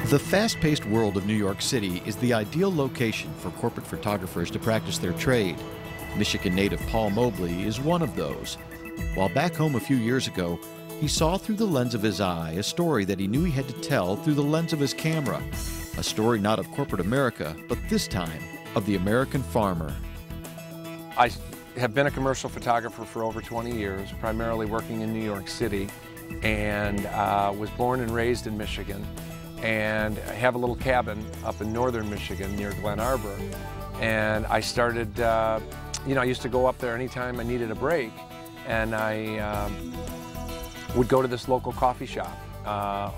The fast-paced world of New York City is the ideal location for corporate photographers to practice their trade. Michigan native Paul Mobley is one of those. While back home a few years ago, he saw through the lens of his eye a story that he knew he had to tell through the lens of his camera. A story not of corporate America, but this time of the American farmer. I have been a commercial photographer for over 20 years, primarily working in New York City, and was born and raised in Michigan. And I have a little cabin up in northern Michigan near Glen Arbor. And I started, I used to go up there anytime I needed a break, and I would go to this local coffee shop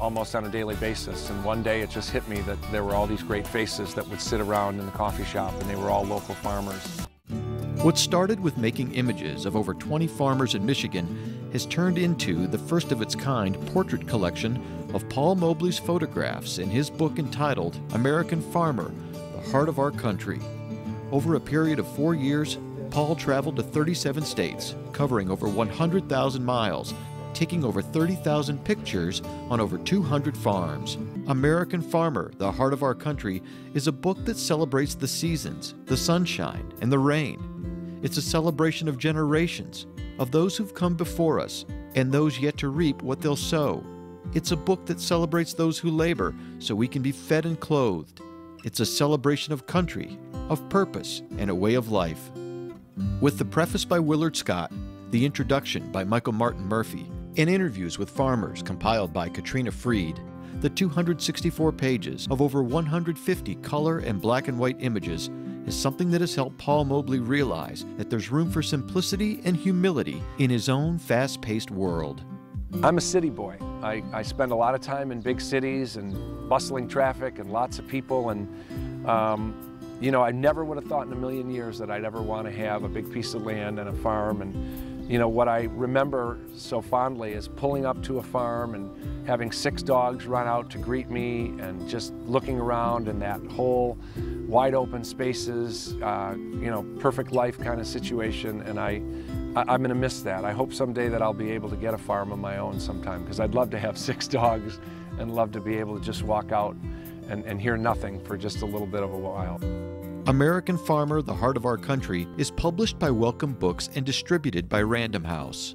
almost on a daily basis. And one day it just hit me that there were all these great faces that would sit around in the coffee shop, and they were all local farmers. What started with making images of over 20 farmers in Michigan has turned into the first of its kind portrait collection of Paul Mobley's photographs in his book entitled American Farmer, The Heart of Our Country. Over a period of 4 years, Paul traveled to 37 states, covering over 100,000 miles, taking over 30,000 pictures on over 200 farms. American Farmer, The Heart of Our Country is a book that celebrates the seasons, the sunshine, and the rain. It's a celebration of generations, of those who've come before us, and those yet to reap what they'll sow. It's a book that celebrates those who labor so we can be fed and clothed. It's a celebration of country, of purpose, and a way of life. With the preface by Willard Scott, the introduction by Michael Martin Murphey, and interviews with farmers compiled by Katrina Freed, the 264 pages of over 150 color and black and white images is something that has helped Paul Mobley realize that there's room for simplicity and humility in his own fast-paced world. I'm a city boy. I spend a lot of time in big cities and bustling traffic and lots of people, and I never would have thought in a million years that I'd ever want to have a big piece of land and a farm. And what I remember so fondly is pulling up to a farm and having 6 dogs run out to greet me, and just looking around in that whole wide open spaces, perfect life kind of situation. And I'm going to miss that. I hope someday that I'll be able to get a farm of my own sometime, because I'd love to have 6 dogs and love to be able to just walk out and hear nothing for just a little bit of a while. American Farmer, The Heart of Our Country is published by Wellcome Books and distributed by Random House.